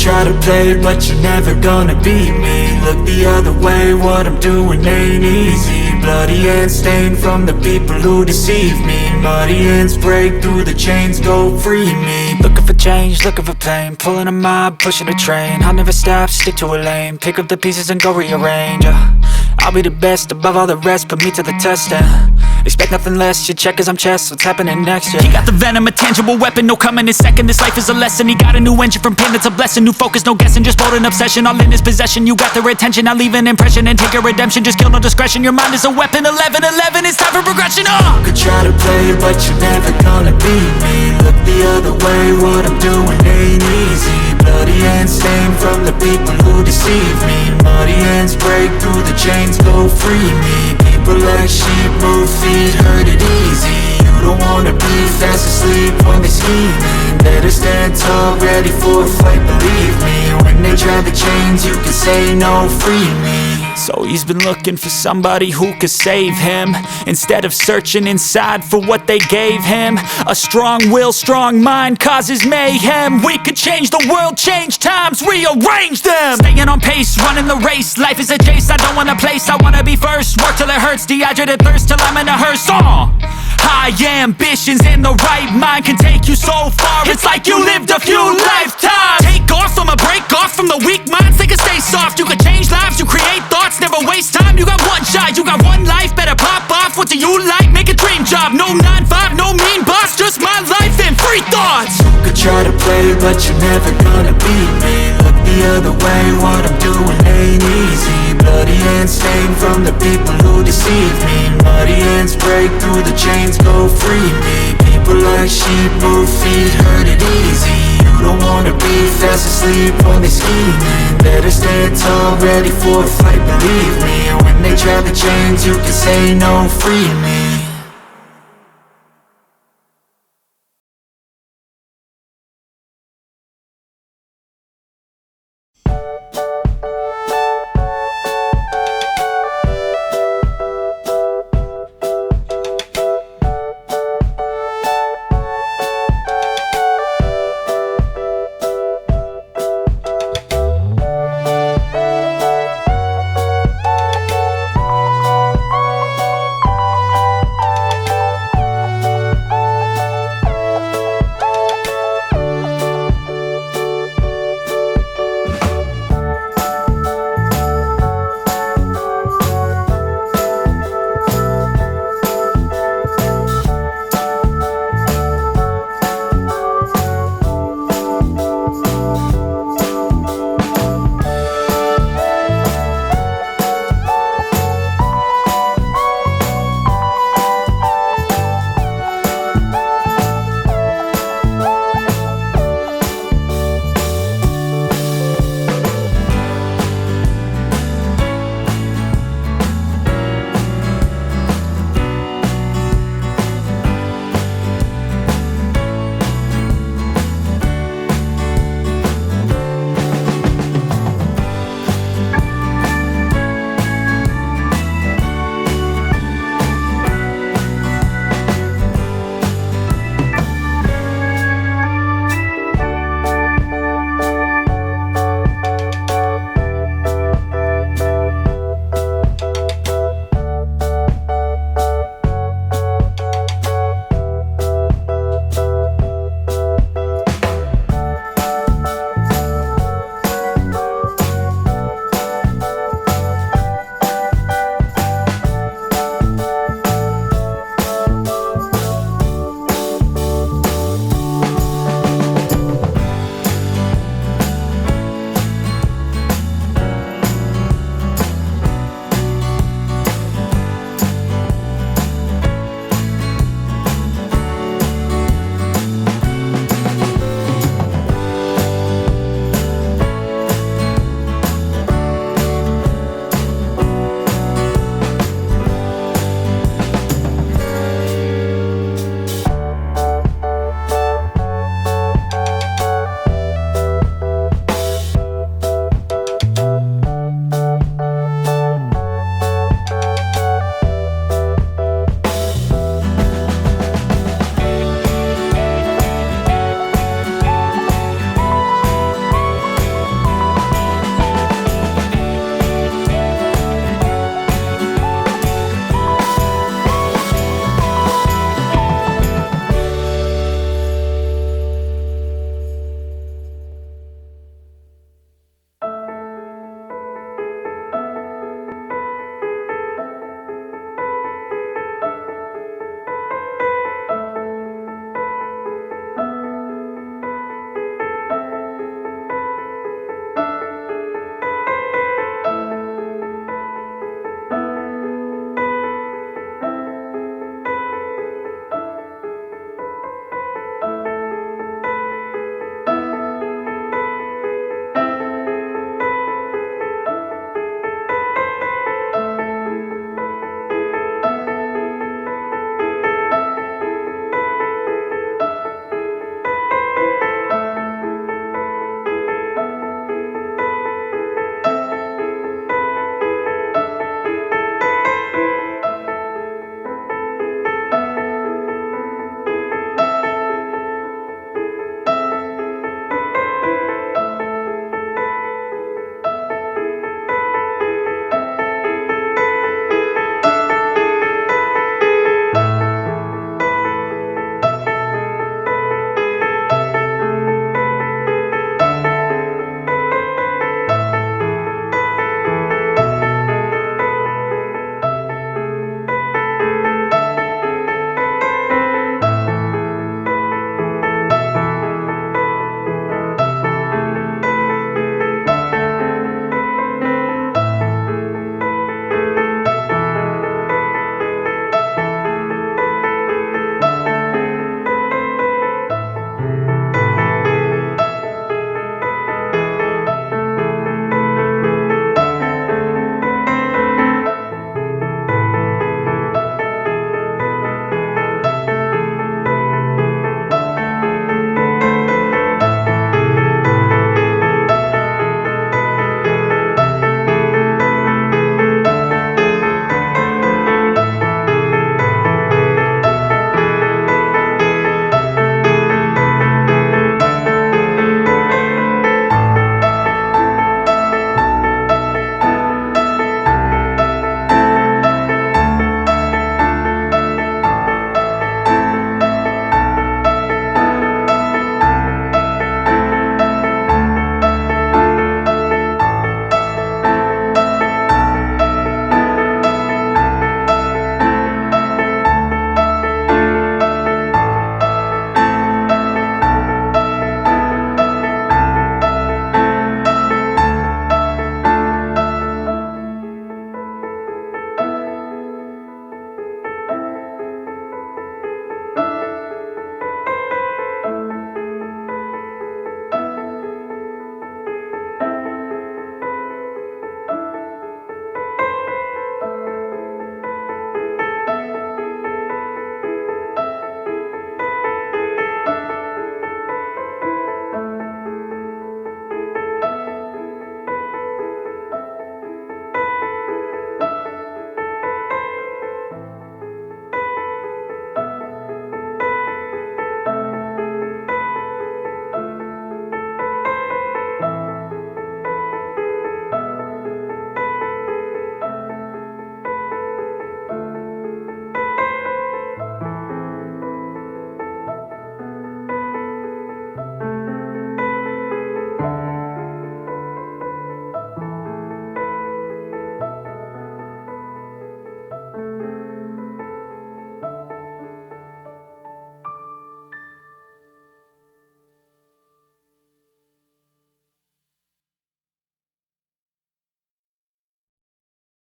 Try to play, but you're never gonna beat me. Look the other way, what I'm doing ain't easy. Bloody hands stained from the people who deceive me. Muddy hands break through the chains, go free me. Looking for change, looking for pain, pulling a mob, pushing a train. I'll never stop, stick to a lane, pick up the pieces and go rearrange. I'll be the best above all the rest, put me to the test and expect nothing less, your check as I'm chess, what's happening next, yeah. He got the venom, a tangible weapon, no coming in second. This life is a lesson, he got a new engine from pain, that's a blessing. New focus, no guessing, just bold and obsession, all in his possession. You got their attention, I'll leave an impression and take your redemption. Just kill, no discretion, your mind is a weapon. 11-11, it's time for progression, You could try to play, but you're never gonna beat me. Look the other way, what I'm doing ain't easy. Bloody hands stained from the people who deceive me. Muddy hands break through the chains, go free me. People like sheep move feet, hurt it easy. You don't wanna be fast asleep when they scheming. Better stand tall, ready for a fight, believe me. When they try the chains, you can say no, free me. So he's been looking for somebody who could save him, instead of searching inside for what they gave him. A strong will, strong mind causes mayhem. We could change the world, change times, rearrange them. Staying on pace, running the race. Life is a chase, I don't want a place, I wanna be first. Work till it hurts, dehydrated thirst till I'm in a hearse. High ambitions and the right mind can take you so far. It's like you lived a few lifetimes. Take off, I'ma break off from the weak minds. They can stay soft, you can change lives, you create thoughts, never waste time. You got one shot, you got one life, better pop off. What do you like? Make a dream job. No 9-5, no mean boss, just my life and free thoughts. You could try to play, but you're never gonna beat me. Look the other way, what I'm doing ain't easy. Bloody hands stained from the people who deceive me. Muddy hands break through the chains, go free me. People like sheep move feet, hurt it easy. You don't wanna be fast asleep when they scheming. Better stand tall, ready for a fight, believe me. When they try the chains, you can say no, free me.